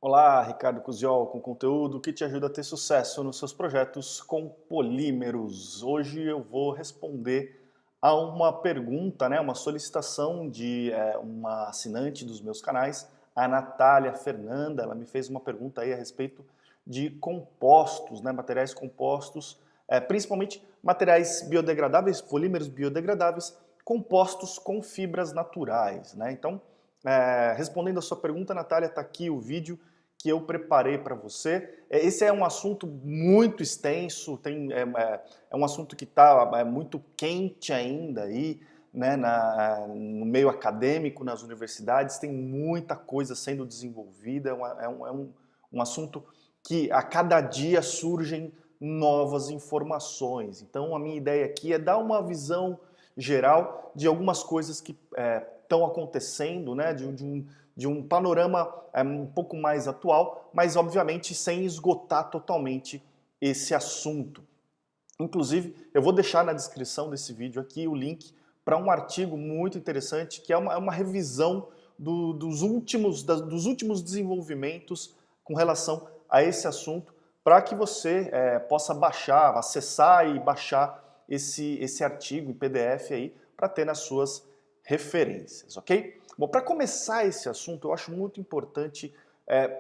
Olá, Ricardo Cusiol, com conteúdo que te ajuda a ter sucesso nos seus projetos com polímeros. Hoje eu vou responder a uma pergunta, uma solicitação de uma assinante dos meus canais, a Natália Fernanda. Ela me fez uma pergunta aí a respeito de compostos, materiais compostos, principalmente materiais biodegradáveis, polímeros biodegradáveis, compostos com fibras naturais, Então, respondendo a sua pergunta, Natália, está aqui o vídeo que eu preparei para você. Esse é um assunto muito extenso, é um assunto que está muito quente ainda aí, no meio acadêmico, nas universidades, tem muita coisa sendo desenvolvida, um assunto que a cada dia surgem novas informações. Então a minha ideia aqui é dar uma visão geral de algumas coisas que estão acontecendo, de um panorama um pouco mais atual, mas obviamente sem esgotar totalmente esse assunto. Inclusive, eu vou deixar na descrição desse vídeo aqui o link para um artigo muito interessante, que é uma revisão dos últimos desenvolvimentos com relação a esse assunto, para que você possa baixar, acessar e baixar esse artigo em PDF aí, para ter nas suas referências, ok? Bom, para começar esse assunto, eu acho muito importante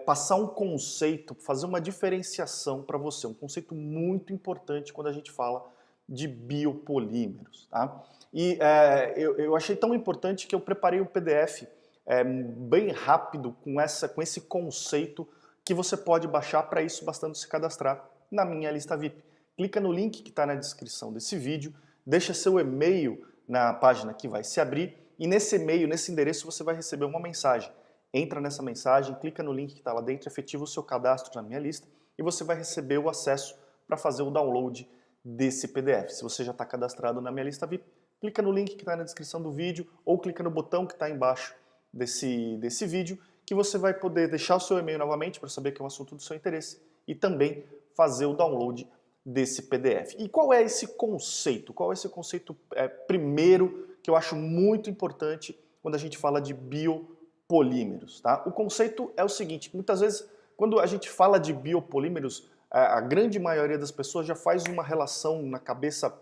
passar um conceito, fazer uma diferenciação para você, um conceito muito importante quando a gente fala de biopolímeros, tá? E eu achei tão importante que eu preparei um PDF bem rápido com esse conceito que você pode baixar. Para isso, bastando se cadastrar na minha lista VIP. Clica no link que está na descrição desse vídeo, deixa seu e-mail na página que vai se abrir, e nesse e-mail, nesse endereço, você vai receber uma mensagem. Entra nessa mensagem, clica no link que está lá dentro, efetiva o seu cadastro na minha lista e você vai receber o acesso para fazer o download desse PDF. Se você já está cadastrado na minha lista VIP, clica no link que está na descrição do vídeo ou clica no botão que está embaixo desse vídeo, que você vai poder deixar o seu e-mail novamente para saber que é um assunto do seu interesse e também fazer o download desse PDF. E qual é esse conceito? Qual é esse conceito primeiro que eu acho muito importante quando a gente fala de biopolímeros, tá? O conceito é o seguinte: muitas vezes quando a gente fala de biopolímeros, a grande maioria das pessoas já faz uma relação na cabeça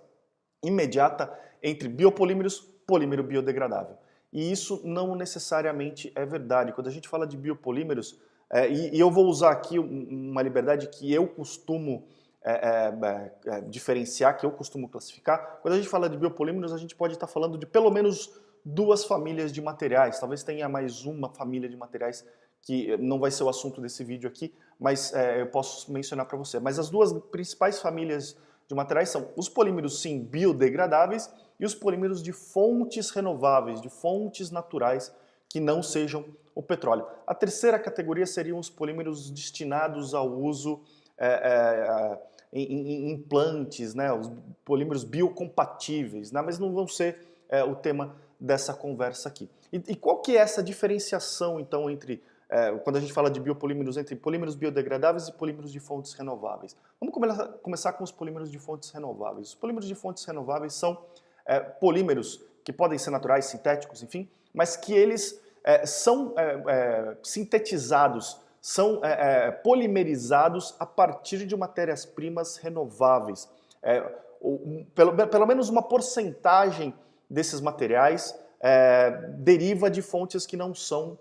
imediata entre biopolímeros e polímero biodegradável. E isso não necessariamente é verdade. Quando a gente fala de biopolímeros, e eu vou usar aqui uma liberdade que eu costumo diferenciar, que eu costumo classificar. Quando a gente fala de biopolímeros, a gente pode estar falando de pelo menos duas famílias de materiais, talvez tenha mais uma família de materiais que não vai ser o assunto desse vídeo aqui, mas eu posso mencionar para você. Mas as duas principais famílias de materiais são os polímeros, sim, biodegradáveis e os polímeros de fontes renováveis, de fontes naturais que não sejam o petróleo. A terceira categoria seriam os polímeros destinados ao uso em implantes, os polímeros biocompatíveis, mas não vão ser o tema dessa conversa aqui. E qual que é essa diferenciação, então, entre, quando a gente fala de biopolímeros, entre polímeros biodegradáveis e polímeros de fontes renováveis? Vamos começar com os polímeros de fontes renováveis. Os polímeros de fontes renováveis são polímeros que podem ser naturais, sintéticos, enfim, mas que eles são sintetizados, são polimerizados a partir de matérias-primas renováveis. Pelo menos uma porcentagem desses materiais deriva de fontes que não são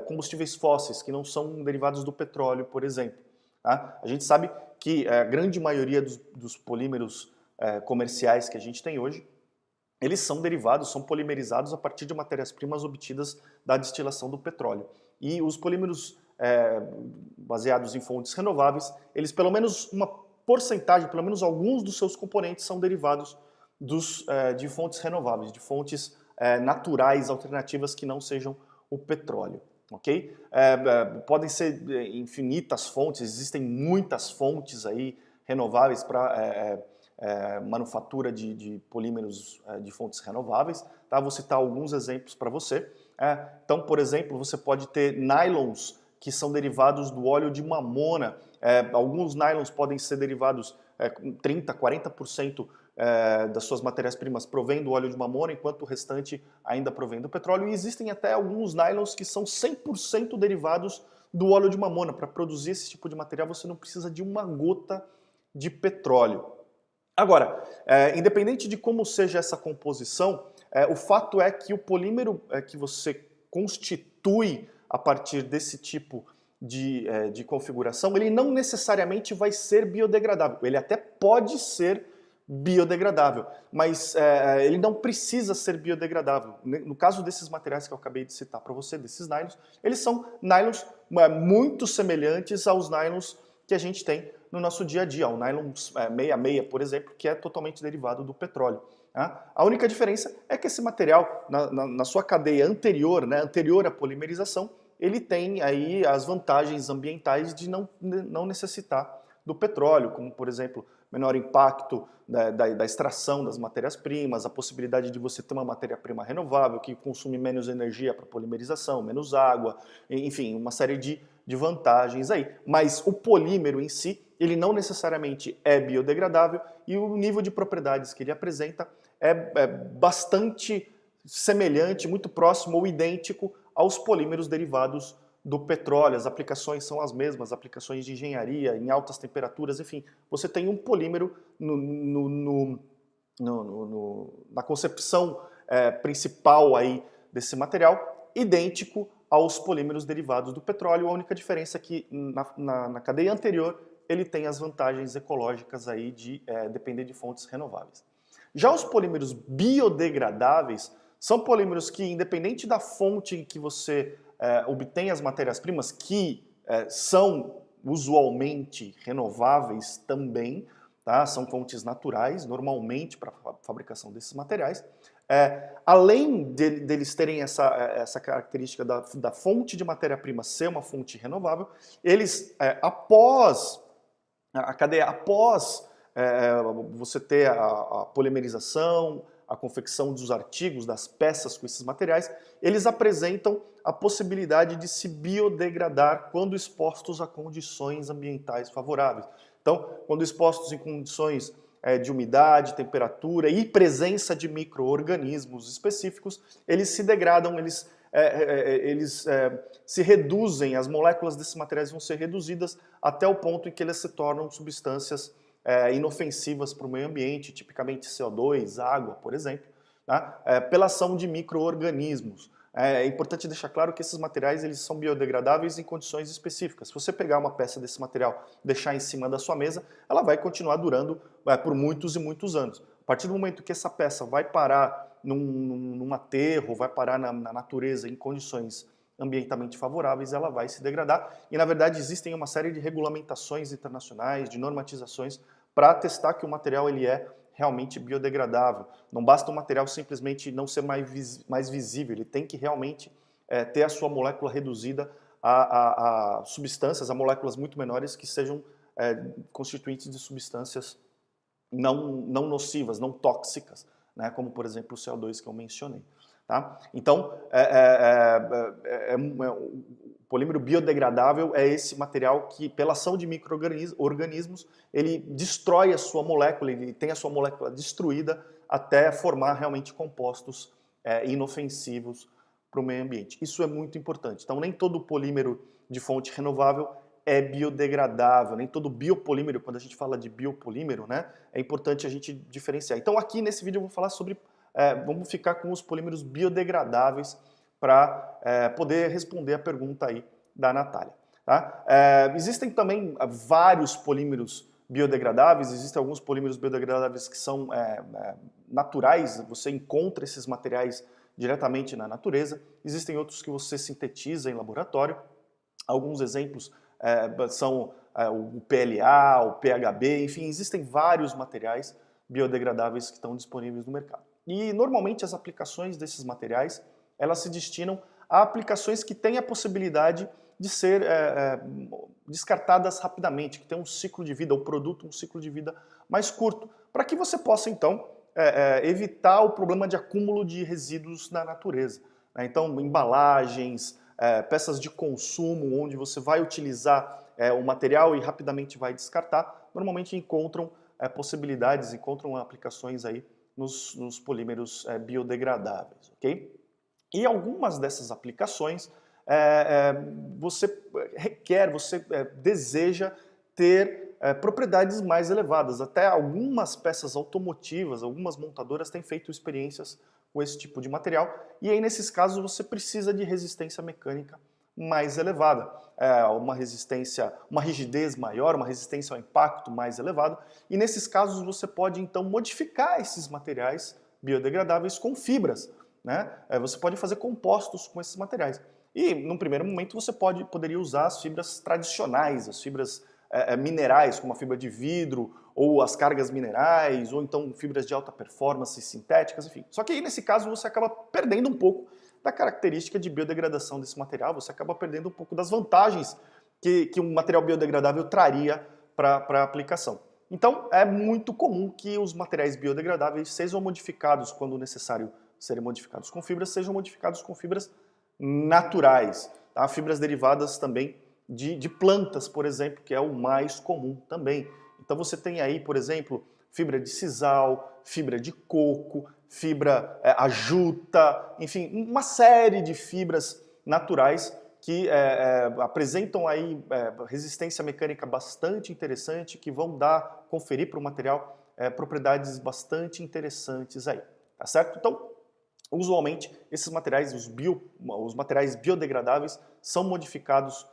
combustíveis fósseis, que não são derivados do petróleo, por exemplo. Tá? A gente sabe que a grande maioria dos polímeros comerciais que a gente tem hoje, eles são derivados, são polimerizados a partir de matérias-primas obtidas da destilação do petróleo. E os polímeros baseados em fontes renováveis, eles pelo menos uma porcentagem, pelo menos alguns dos seus componentes são derivados de fontes renováveis, de fontes naturais, alternativas que não sejam o petróleo. Okay? Podem ser infinitas fontes, existem muitas fontes aí renováveis para manufatura de polímeros de fontes renováveis. Tá? Vou citar alguns exemplos para você. Então, por exemplo, você pode ter nylons que são derivados do óleo de mamona. Alguns nylons podem ser derivados 30%, 40% das suas matérias-primas provém do óleo de mamona, enquanto o restante ainda provém do petróleo. E existem até alguns nylons que são 100% derivados do óleo de mamona. Para produzir esse tipo de material você não precisa de uma gota de petróleo. Agora, independente de como seja essa composição, o fato é que o polímero que você constitui a partir desse tipo de configuração, ele não necessariamente vai ser biodegradável. Ele até pode ser biodegradável, mas ele não precisa ser biodegradável. No caso desses materiais que eu acabei de citar para você, desses nylons, eles são nylons muito semelhantes aos nylons que a gente tem no nosso dia a dia, o nylon 66, por exemplo, que é totalmente derivado do petróleo. Tá? A única diferença é que esse material, na sua cadeia anterior, né, anterior à polimerização, ele tem aí as vantagens ambientais de não necessitar do petróleo, como, por exemplo, menor impacto da extração das matérias-primas, a possibilidade de você ter uma matéria-prima renovável que consome menos energia para polimerização, menos água, enfim, uma série de vantagens aí. Mas o polímero em si, ele não necessariamente é biodegradável e o nível de propriedades que ele apresenta é bastante semelhante, muito próximo ou idêntico aos polímeros derivados do petróleo. As aplicações são as mesmas, aplicações de engenharia, em altas temperaturas, enfim. Você tem um polímero na concepção principal aí desse material, idêntico aos polímeros derivados do petróleo. A única diferença é que na cadeia anterior ele tem as vantagens ecológicas aí de depender de fontes renováveis. Já os polímeros biodegradáveis são polímeros que, independente da fonte em que você obtém as matérias-primas, que são usualmente renováveis também, tá? São fontes naturais, normalmente, para a fabricação desses materiais. Além deles terem essa característica da fonte de matéria-prima ser uma fonte renovável, eles, após você ter a polimerização, a confecção dos artigos, das peças com esses materiais, eles apresentam a possibilidade de se biodegradar quando expostos a condições ambientais favoráveis. Então, quando expostos em condições de umidade, temperatura e presença de micro-organismos específicos, eles se degradam, eles se reduzem, as moléculas desses materiais vão ser reduzidas até o ponto em que elas se tornam substâncias inofensivas para o meio ambiente, tipicamente CO2, água, por exemplo, tá? Pela ação de micro-organismos. É importante deixar claro que esses materiais eles são biodegradáveis em condições específicas. Se você pegar uma peça desse material e deixar em cima da sua mesa, ela vai continuar durando por muitos e muitos anos. A partir do momento que essa peça vai parar num aterro, vai parar na natureza em condições ambientalmente favoráveis, ela vai se degradar. E, na verdade, existem uma série de regulamentações internacionais, de normatizações, para atestar que o material ele é realmente biodegradável. Não basta o material simplesmente não ser mais visível, ele tem que realmente ter a sua molécula reduzida a substâncias, a moléculas muito menores que sejam constituintes de substâncias não nocivas, não tóxicas, né, como, por exemplo, o CO2 que eu mencionei. Tá? Então, o polímero biodegradável é esse material que, pela ação de micro-organismos, ele destrói a sua molécula, ele tem a sua molécula destruída até formar realmente compostos inofensivos para o meio ambiente. Isso é muito importante. Então, nem todo polímero de fonte renovável é biodegradável, nem todo biopolímero, quando a gente fala de biopolímero, né, é importante a gente diferenciar. Então, aqui nesse vídeo eu vou falar sobre vamos ficar com os polímeros biodegradáveis para poder responder a pergunta aí da Natália. Tá? Existem também vários polímeros biodegradáveis, existem alguns polímeros biodegradáveis que são naturais, você encontra esses materiais diretamente na natureza, existem outros que você sintetiza em laboratório. Alguns exemplos são o PLA, o PHB, enfim, existem vários materiais biodegradáveis que estão disponíveis no mercado. E normalmente as aplicações desses materiais, elas se destinam a aplicações que têm a possibilidade de ser descartadas rapidamente, que tem um ciclo de vida, o produto um ciclo de vida mais curto, para que você possa então evitar o problema de acúmulo de resíduos na natureza. Então, embalagens, peças de consumo, onde você vai utilizar o material e rapidamente vai descartar, normalmente encontram possibilidades, encontram aplicações aí nos polímeros biodegradáveis, ok? E algumas dessas aplicações você requer, você deseja ter propriedades mais elevadas. Até algumas peças automotivas, algumas montadoras têm feito experiências com esse tipo de material, e aí nesses casos você precisa de resistência mecânica mais elevada, uma resistência, uma rigidez maior, uma resistência ao impacto mais elevada, e nesses casos você pode então modificar esses materiais biodegradáveis com fibras, né? Você pode fazer compostos com esses materiais. E num primeiro momento você poderia usar as fibras tradicionais, as fibras minerais, como a fibra de vidro, ou as cargas minerais, ou então fibras de alta performance sintéticas, enfim. Só que aí nesse caso você acaba perdendo um pouco da característica de biodegradação desse material, você acaba perdendo um pouco das vantagens que um material biodegradável traria para a aplicação. Então é muito comum que os materiais biodegradáveis sejam modificados quando necessário serem modificados com fibras, sejam modificados com fibras naturais, tá? Fibras derivadas também de plantas, por exemplo, que é o mais comum também. Então você tem aí, por exemplo, fibra de sisal, fibra de coco, fibra a juta, enfim, uma série de fibras naturais que apresentam aí resistência mecânica bastante interessante, que vão conferir para o material propriedades bastante interessantes aí, tá certo? Então, usualmente, esses materiais, os materiais biodegradáveis, são modificados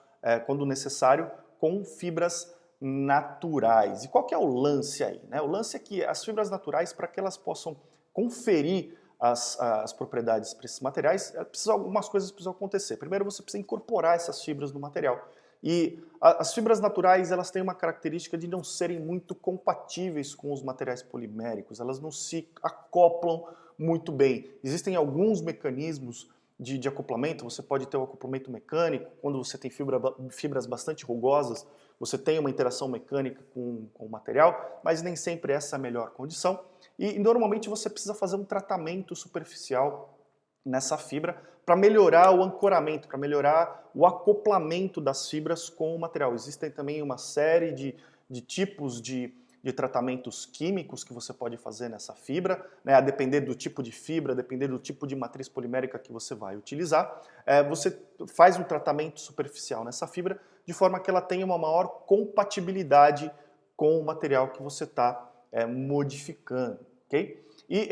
quando necessário com fibras naturais. E qual que é o lance aí, né? O lance é que as fibras naturais, para que elas possam conferir as propriedades para esses materiais, algumas coisas precisam acontecer. Primeiro, você precisa incorporar essas fibras no material. E as fibras naturais, elas têm uma característica de não serem muito compatíveis com os materiais poliméricos, elas não se acoplam muito bem. Existem alguns mecanismos de acoplamento, você pode ter um acoplamento mecânico, quando você tem fibras bastante rugosas, você tem uma interação mecânica com o material, mas nem sempre essa é a melhor condição. E normalmente você precisa fazer um tratamento superficial nessa fibra para melhorar o ancoramento, para melhorar o acoplamento das fibras com o material. Existem também uma série de tipos de tratamentos químicos que você pode fazer nessa fibra, né, a depender do tipo de fibra, a depender do tipo de matriz polimérica que você vai utilizar. Você faz um tratamento superficial nessa fibra de forma que ela tenha uma maior compatibilidade com o material que você está modificando, ok? E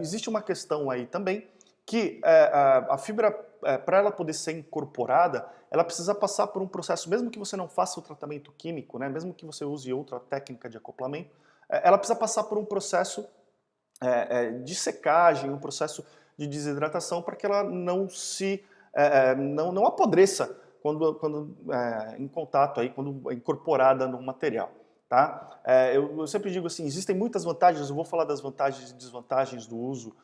existe uma questão aí também que a fibra, para ela poder ser incorporada, ela precisa passar por um processo, mesmo que você não faça o tratamento químico, né, mesmo que você use outra técnica de acoplamento, ela precisa passar por um processo de secagem, um processo de desidratação, para que ela não não apodreça quando em contato, aí, quando incorporada no material. Tá? Eu sempre digo assim, existem muitas vantagens, eu vou falar das vantagens e desvantagens do uso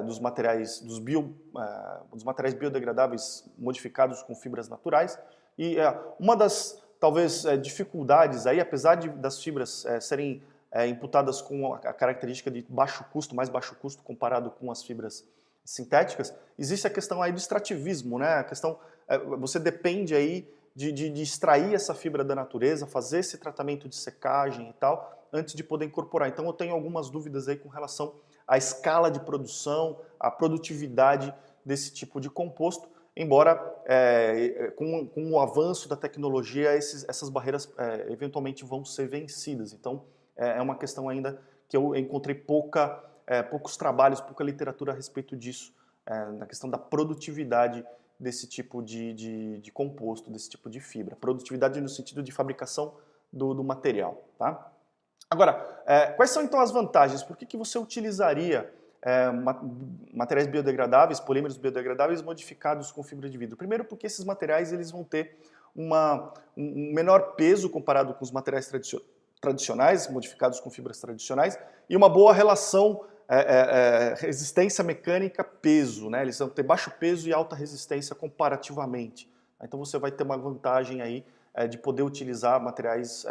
dos materiais, dos materiais biodegradáveis modificados com fibras naturais. E uma das, talvez, dificuldades aí, apesar das fibras serem imputadas com a característica de baixo custo, mais baixo custo comparado com as fibras sintéticas, existe a questão aí do extrativismo, né? A questão, você depende aí de extrair essa fibra da natureza, fazer esse tratamento de secagem e tal, antes de poder incorporar. Então eu tenho algumas dúvidas aí com relação à escala de produção, à produtividade desse tipo de composto, embora com o avanço da tecnologia essas barreiras eventualmente vão ser vencidas. Então é uma questão ainda que eu encontrei poucos trabalhos, pouca literatura a respeito disso, na questão da produtividade desse tipo de composto, desse tipo de fibra. Produtividade no sentido de fabricação do material. Tá? Agora, quais são então as vantagens? Por que você utilizaria materiais biodegradáveis, polímeros biodegradáveis modificados com fibra de vidro? Primeiro porque esses materiais eles vão ter um menor peso comparado com os materiais tradicionais, modificados com fibras tradicionais, e uma boa relação resistência mecânica peso, né? Eles vão ter baixo peso e alta resistência comparativamente. Então você vai ter uma vantagem aí de poder utilizar materiais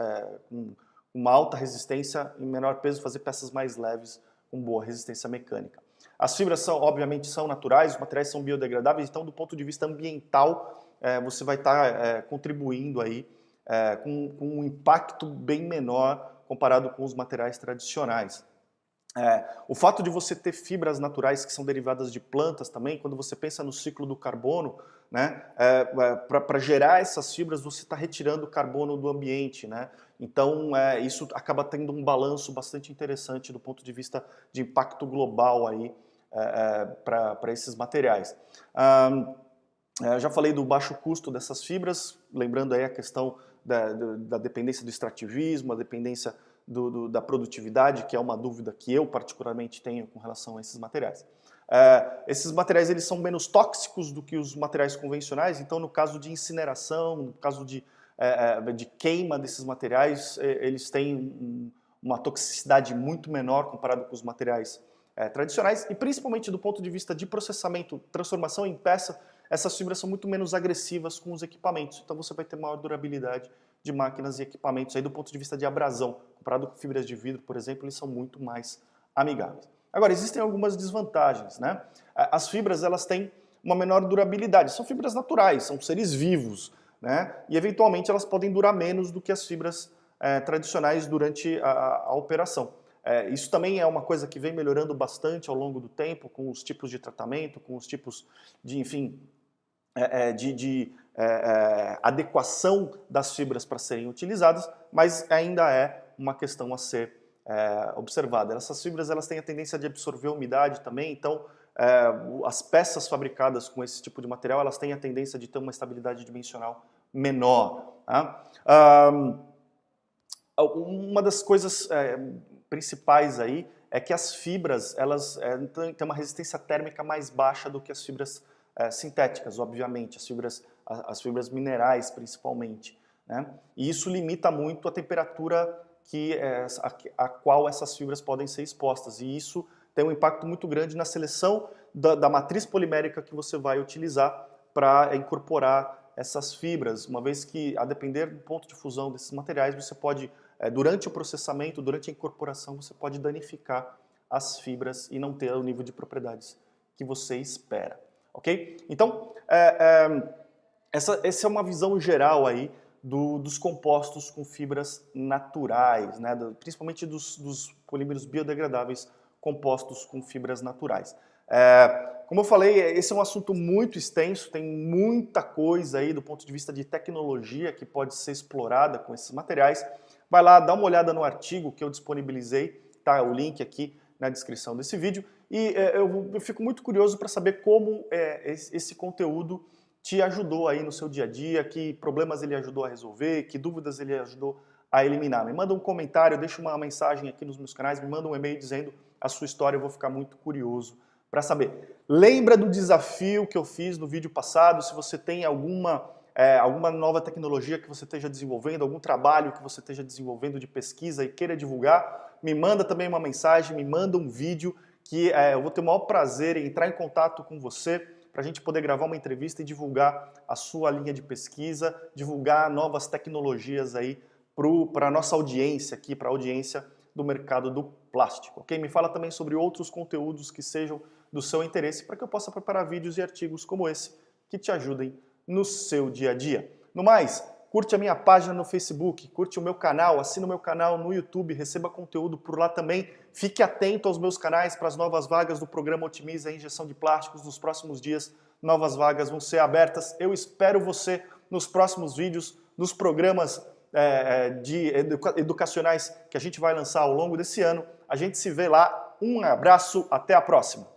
com uma alta resistência e menor peso, fazer peças mais leves com boa resistência mecânica. As fibras obviamente são naturais, os materiais são biodegradáveis, então do ponto de vista ambiental você vai estar contribuindo aí com um impacto bem menor comparado com os materiais tradicionais. O fato de você ter fibras naturais que são derivadas de plantas também, quando você pensa no ciclo do carbono, né, para gerar essas fibras você está retirando carbono do ambiente, né? Então isso acaba tendo um balanço bastante interessante do ponto de vista de impacto global aí para esses materiais. Já falei do baixo custo dessas fibras, lembrando aí a questão da dependência do extrativismo, a dependência da produtividade, que é uma dúvida que eu particularmente tenho com relação a esses materiais. Esses materiais eles são menos tóxicos do que os materiais convencionais, então no caso de incineração, no caso de queima desses materiais, eles têm uma toxicidade muito menor comparado com os materiais tradicionais, e principalmente do ponto de vista de processamento, transformação em peça, essas fibras são muito menos agressivas com os equipamentos, então você vai ter maior durabilidade de máquinas e equipamentos aí do ponto de vista de abrasão. Comparado com fibras de vidro, por exemplo, eles são muito mais amigáveis. Agora, existem algumas desvantagens, né? As fibras, elas têm uma menor durabilidade, são fibras naturais, são seres vivos, né? E eventualmente elas podem durar menos do que as fibras tradicionais durante a operação. Isso também é uma coisa que vem melhorando bastante ao longo do tempo, com os tipos de tratamento, com os tipos de, enfim, adequação das fibras para serem utilizadas, mas ainda é uma questão a ser observada. Essas fibras elas têm a tendência de absorver umidade também, então as peças fabricadas com esse tipo de material elas têm a tendência de ter uma estabilidade dimensional menor. Tá? Uma das coisas principais aí é que as fibras elas têm uma resistência térmica mais baixa do que as fibras sintéticas, obviamente, as fibras minerais principalmente, né? E isso limita muito a temperatura a qual essas fibras podem ser expostas, e isso tem um impacto muito grande na seleção da matriz polimérica que você vai utilizar para incorporar essas fibras, uma vez que, a depender do ponto de fusão desses materiais, você pode, durante o processamento, durante a incorporação, você pode danificar as fibras e não ter o nível de propriedades que você espera. Ok? Então, essa é uma visão geral aí dos compostos com fibras naturais, né? Principalmente dos polímeros biodegradáveis compostos com fibras naturais. Como eu falei, esse é um assunto muito extenso, tem muita coisa aí do ponto de vista de tecnologia que pode ser explorada com esses materiais. Vai lá, dá uma olhada no artigo que eu disponibilizei, tá? O link aqui na descrição desse vídeo. E eu fico muito curioso para saber como esse conteúdo te ajudou aí no seu dia a dia, que problemas ele ajudou a resolver, que dúvidas ele ajudou a eliminar. Me manda um comentário, deixa uma mensagem aqui nos meus canais, me manda um e-mail dizendo a sua história, eu vou ficar muito curioso para saber. Lembra do desafio que eu fiz no vídeo passado? Se você tem alguma nova tecnologia que você esteja desenvolvendo, algum trabalho que você esteja desenvolvendo de pesquisa e queira divulgar, me manda também uma mensagem, me manda um vídeo que eu vou ter o maior prazer em entrar em contato com você para a gente poder gravar uma entrevista e divulgar a sua linha de pesquisa, divulgar novas tecnologias aí para a nossa audiência aqui, para a audiência do mercado do plástico. Ok? Me fala também sobre outros conteúdos que sejam do seu interesse para que eu possa preparar vídeos e artigos como esse que te ajudem no seu dia a dia. No mais, curte a minha página no Facebook, curte o meu canal, assina o meu canal no YouTube, receba conteúdo por lá também. Fique atento aos meus canais para as novas vagas do programa Otimiza a Injeção de Plásticos. Nos próximos dias, novas vagas vão ser abertas. Eu espero você nos próximos vídeos, nos programas educacionais que a gente vai lançar ao longo desse ano. A gente se vê lá. Um abraço, até a próxima!